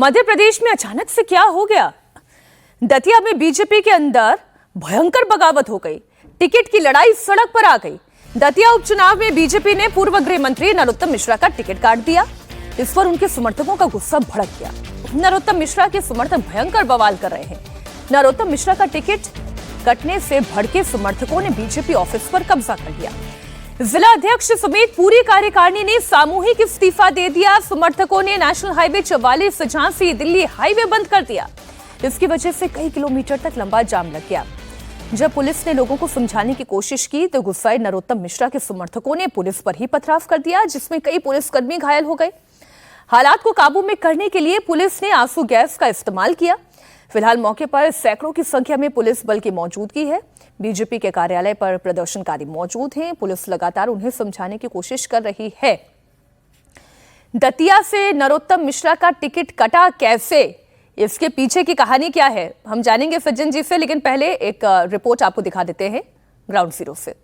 मध्य प्रदेश में अचानक से क्या हो गया? दतिया में बीजेपी के अंदर भयंकर बगावत हो गई। टिकट की लड़ाई सड़क पर आ गई। दतिया उपचुनाव में बीजेपी ने पूर्व गृह मंत्री नरोत्तम मिश्रा का टिकट काट दिया। इस पर उनके समर्थकों का गुस्सा भड़क गया। नरोत्तम मिश्रा के समर्थक भयंकर बवाल कर रहे हैं। नरोत्तम मिश्रा का टिकट कटने से भड़के समर्थकों ने बीजेपी ऑफिस पर कब्जा कर लिया। जिला अध्यक्ष समेत पूरी कार्यकारिणी ने सामूहिक इस्तीफा दे दिया। समर्थकों ने national highway 44 Jhansi Delhi highway बंद कर दिया। इसकी वजह से कई किलोमीटर तक लंबा जाम लग गया। जब पुलिस ने लोगों को समझाने की कोशिश की तो गुस्साए नरोत्तम मिश्रा के समर्थकों ने पुलिस पर ही पथराव कर दिया, जिसमें कई पुलिसकर्मी घायल हो गए। हालात को काबू में करने के लिए पुलिस ने आंसू गैस का इस्तेमाल किया। फिलहाल मौके पर सैकड़ों की संख्या में पुलिस बल की मौजूदगी है। बीजेपी के कार्यालय पर प्रदर्शनकारी मौजूद हैं। पुलिस लगातार उन्हें समझाने की कोशिश कर रही है। दतिया से नरोत्तम मिश्रा का टिकट कटा कैसे, इसके पीछे की कहानी क्या है, हम जानेंगे सज्जन जी से, लेकिन पहले एक रिपोर्ट आपको दिखा देते हैं ग्राउंड जीरो से।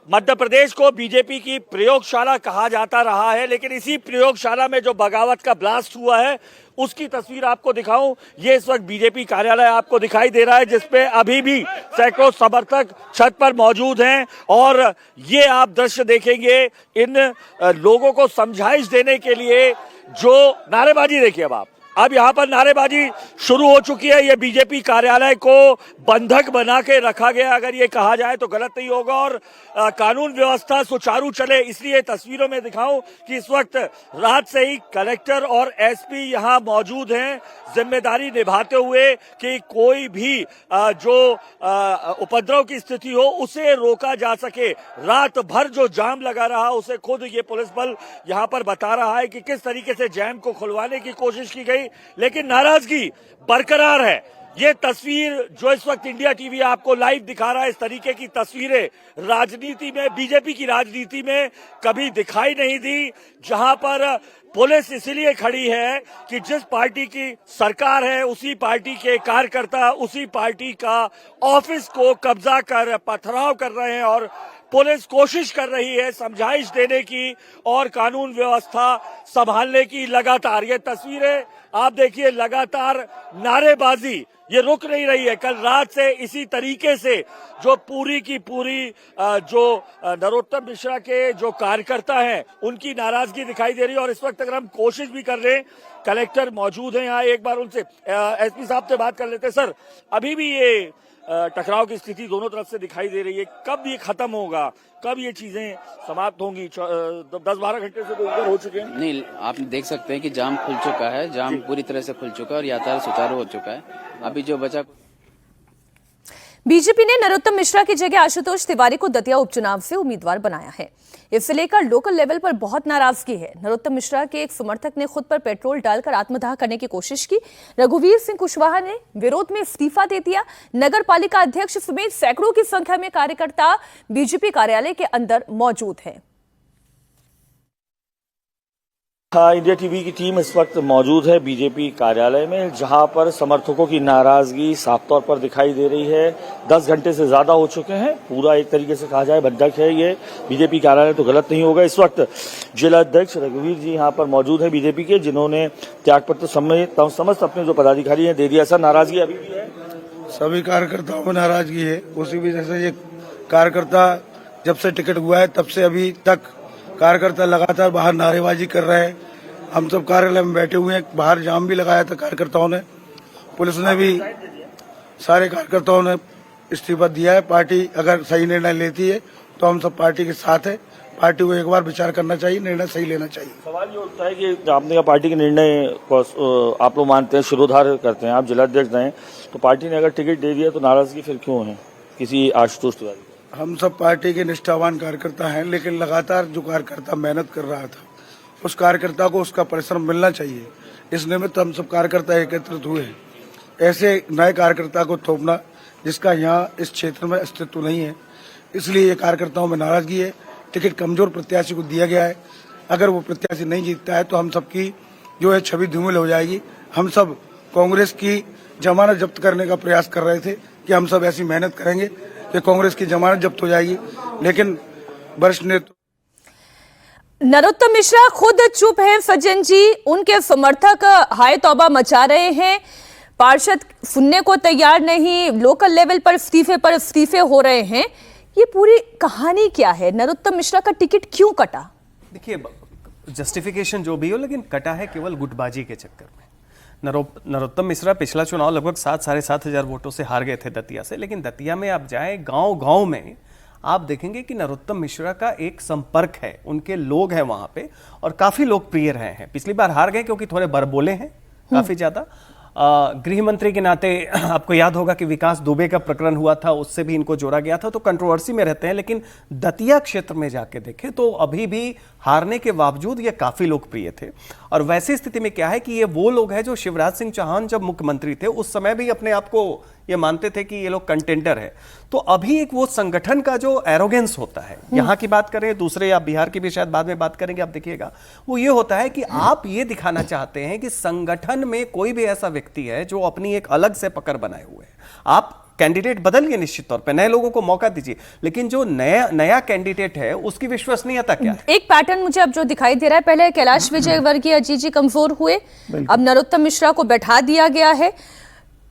मध्य प्रदेश को बीजेपी की प्रयोगशाला कहा जाता रहा है, लेकिन इसी प्रयोगशाला में जो बगावत का ब्लास्ट हुआ है उसकी तस्वीर आपको दिखाऊं। ये इस वक्त बीजेपी कार्यालय आपको दिखाई दे रहा है, जिसपे अभी भी सैकड़ों समर्थक छत पर मौजूद हैं और ये आप दृश्य देखेंगे इन लोगों को समझाइश देने के लिए जो नारेबाजी देखिए। अब यहाँ पर नारेबाजी शुरू हो चुकी है। ये बीजेपी कार्यालय को बंधक बना के रखा गया, अगर ये कहा जाए तो गलत नहीं होगा, और कानून व्यवस्था सुचारू चले, इसलिए तस्वीरों में दिखाऊं कि इस वक्त रात से ही कलेक्टर और एसपी यहाँ मौजूद हैं, जिम्मेदारी निभाते हुए कि कोई भी जो उपद्रव की स्थिति हो उसे रोका जा सके। रात भर जो जाम लगा रहा उसे खुद ये पुलिस बल यहाँ पर बता रहा है कि किस तरीके से जैम को खुलवाने की कोशिश की गई, लेकिन नाराजगी बरकरार है। ये तस्वीर जो इस वक्त इंडिया टीवी आपको लाइव दिखा रहा है, इस तरीके की तस्वीरें राजनीति में, बीजेपी की राजनीति में कभी दिखाई नहीं दी, जहां पर पुलिस इसलिए खड़ी है कि जिस पार्टी की सरकार है उसी पार्टी के कार्यकर्ता उसी पार्टी का ऑफिस को कब्जा कर पथराव कर रहे हैं, और पुलिस कोशिश कर रही है समझाइश देने की और कानून व्यवस्था संभालने की। लगातार ये तस्वीरें आप देखिए, लगातार नारेबाजी ये रुक नहीं रही है। कल रात से इसी तरीके से जो पूरी की पूरी जो नरोत्तम मिश्रा के जो कार्यकर्ता हैं उनकी नाराजगी दिखाई दे रही है, और इस वक्त अगर हम कोशिश भी कर रहे हैं, कलेक्टर मौजूद हैं यहाँ, एक बार उनसे एसपी साहब से बात कर लेते हैं। सर, अभी भी ये टकराव की स्थिति दोनों तरफ से दिखाई दे रही है, कब ये खत्म होगा, कब ये चीजें समाप्त होंगी? 10-12 घंटे से तो ऊपर हो चुके हैं। नहीं, आप देख सकते हैं कि जाम खुल चुका है, जाम पूरी तरह से खुल चुका है और यातायात सुचारू हो चुका है। अभी जो बचा, बीजेपी ने नरोत्तम मिश्रा की जगह आशुतोष तिवारी को दतिया उपचुनाव से उम्मीदवार बनाया है। इससे लेकर लोकल लेवल पर बहुत नाराजगी है। नरोत्तम मिश्रा के एक समर्थक ने खुद पर पेट्रोल डालकर आत्मदाह करने की कोशिश की। रघुवीर सिंह कुशवाहा ने विरोध में इस्तीफा दे दिया। नगर पालिका अध्यक्ष समेत सैकड़ों की संख्या में कार्यकर्ता बीजेपी कार्यालय के अंदर मौजूद हैं। इंडिया टीवी की टीम इस वक्त मौजूद है बीजेपी कार्यालय में, जहां पर समर्थकों की नाराजगी साफ तौर पर दिखाई दे रही है। 10 घंटे से ज्यादा हो चुके हैं, पूरा एक तरीके से कहा जाए बंधक है ये बीजेपी कार्यालय, तो गलत नहीं होगा। इस वक्त जिला अध्यक्ष रघुवीर जी यहाँ पर मौजूद है बीजेपी के, जिन्होंने त्यागपत्र समस्त अपने जो पदाधिकारी हैं दे दिया। सर, नाराजगी अभी भी है? सभी कार्यकर्ताओं में नाराजगी है। उसी वजह से ये कार्यकर्ता जब से टिकट हुआ है तब से अभी तक कार्यकर्ता लगातार बाहर नारेबाजी कर रहे हैं। हम सब कार्यालय में बैठे हुए हैं, बाहर जाम भी लगाया था कार्यकर्ताओं ने, पुलिस ने भी, सारे कार्यकर्ताओं ने इस्तीफा दिया है। पार्टी अगर सही निर्णय लेती है तो हम सब पार्टी के साथ है। पार्टी को एक बार विचार करना चाहिए, निर्णय सही लेना चाहिए। सवाल ये उठता है कि आपने कहा पार्टी के निर्णय को आप लोग मानते हैं, शिरोधार्य करते हैं, आप जिलाध्यक्ष हैं, तो पार्टी ने अगर टिकट दे दिया तो नाराजगी फिर क्यों है किसी आशुतोष तिवारी? हम सब पार्टी के निष्ठावान कार्यकर्ता हैं, लेकिन लगातार जो कार्यकर्ता मेहनत कर रहा था उस कार्यकर्ता को उसका परिश्रम मिलना चाहिए। इस निमित्त हम सब कार्यकर्ता एकत्रित हुए हैं। ऐसे नए कार्यकर्ता को थोपना जिसका यहाँ इस क्षेत्र में अस्तित्व नहीं है, इसलिए ये कार्यकर्ताओं में नाराजगी है। टिकट कमजोर प्रत्याशी को दिया गया है, अगर वो प्रत्याशी नहीं जीतता है तो हम सबकी जो है छवि धूमिल हो जाएगी। हम सब कांग्रेस की जमानत जब्त करने का प्रयास कर रहे थे कि हम सब ऐसी मेहनत करेंगे कि कांग्रेस की जमानत जब्त हो जाएगी, लेकिन वरिष्ठ नेतृत्व नरोत्तम मिश्रा खुद चुप हैं सज्जन जी, उनके समर्थक हाय तौबा मचा रहे हैं, पार्षद सुनने को तैयार नहीं, लोकल लेवल पर इस्तीफे हो रहे हैं। ये पूरी कहानी क्या है? नरोत्तम मिश्रा का टिकट क्यों कटा? देखिए, जस्टिफिकेशन जो भी हो, लेकिन कटा है केवल गुटबाजी के चक्कर में। नरोत्तम मिश्रा पिछला चुनाव लगभग 7,500 वोटों से हार गए थे दतिया से, लेकिन दतिया में आप जाएं, गांव-गांव में आप देखेंगे कि नरोत्तम मिश्रा का एक संपर्क है, उनके लोग हैं वहां पे और काफी लोकप्रिय रहे हैं। पिछली बार हार गए क्योंकि थोड़े बड़बोले हैं काफी ज्यादा। गृह मंत्री के नाते आपको याद होगा कि विकास दुबे का प्रकरण हुआ था, उससे भी इनको जोड़ा गया था, तो कंट्रोवर्सी में रहते हैं। लेकिन दतिया क्षेत्र में जाके देखें तो अभी भी हारने के बावजूद ये काफी लोकप्रिय थे। और वैसी स्थिति में क्या है कि ये वो लोग हैं जो शिवराज सिंह चौहान जब मुख्यमंत्री थे उस समय भी अपने आप को ये मानते थे कि ये लोग कंटेंडर है। तो अभी एक वो संगठन का जो एरोगेंस होता है, यहाँ की बात करें, दूसरे या बिहार की भी शायद बाद में बात करेंगे, आप देखिएगा, वो ये होता है कि आप ये दिखाना चाहते हैं कि संगठन में कोई भी ऐसा व्यक्ति है जो अपनी एक अलग से पकड़ बनाए हुए है। आप कैंडिडेट बदलिए, निश्चित तौर पे नए लोगों को मौका दीजिए, लेकिन जो नया कैंडिडेट है उसकी विश्वसनीयता क्या है? एक पैटर्न मुझे अब जो दिखाई दे रहा है, पहले कैलाश विजयवर्गीय अजीत जी कमजोर हुए, अब नरोत्तम मिश्रा को बैठा दिया गया है।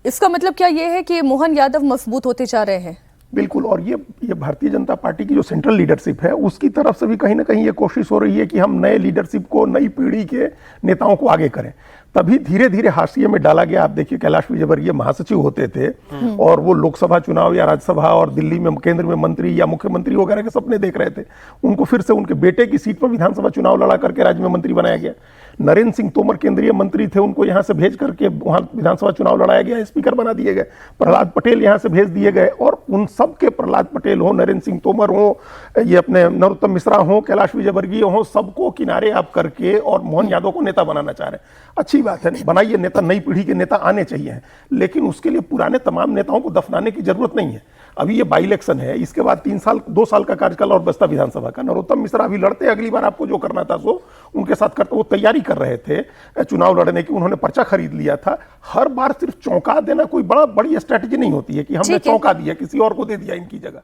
इसका मतलब क्या ये है कि मोहन यादव मजबूत होते जा रहे हैं? बिल्कुल, और ये भारतीय जनता पार्टी की जो सेंट्रल लीडरशिप है उसकी तरफ से भी कहीं ना कहीं ये कोशिश हो रही है कि हम नए लीडरशिप को, नई पीढ़ी के नेताओं को आगे करें। तभी धीरे धीरे हाशिए में डाला गया। आप देखिए, कैलाश विजयवर्गीय महासचिव होते थे और वो लोकसभा चुनाव या राज्यसभा और दिल्ली में केंद्र में मंत्री या मुख्यमंत्री वगैरह के सपने देख रहे थे। उनको फिर से उनके बेटे की सीट पर विधानसभा चुनाव लड़ा करके राज्य में मंत्री बनाया गया। नरेंद्र सिंह तोमर केंद्रीय मंत्री थे, उनको यहां से भेज करके वहां विधानसभा चुनाव लड़ाया गया, स्पीकर बना दिए गए। प्रहलाद पटेल यहां से भेज दिए गए और उन सब के, प्रहलाद पटेल हो, नरेंद्र सिंह तोमर हो, ये अपने नरोत्तम मिश्रा हो, कैलाश विजयवर्गीय हो, सबको किनारे आप करके और मोहन यादव को नेता बनाना चाह रहे हैं। अच्छी बात है, बनाइए नेता, नई पीढ़ी के नेता आने चाहिए, लेकिन उसके लिए पुराने तमाम नेताओं को दफनाने की जरूरत नहीं है। अभी ये बाई इलेक्शन है, इसके बाद 2 साल का कार्यकाल और बस्ता विधानसभा का। नरोत्तम मिश्रा अभी लड़ते, अगली बार आपको जो करना था सो उनके साथ करते। वो तैयारी कर रहे थे चुनाव लड़ने की, उन्होंने पर्चा खरीद लिया था। हर बार सिर्फ चौंका देना कोई बड़ी स्ट्रैटेजी नहीं होती है कि हमने चौंका दिया, किसी और को दे दिया इनकी जगह।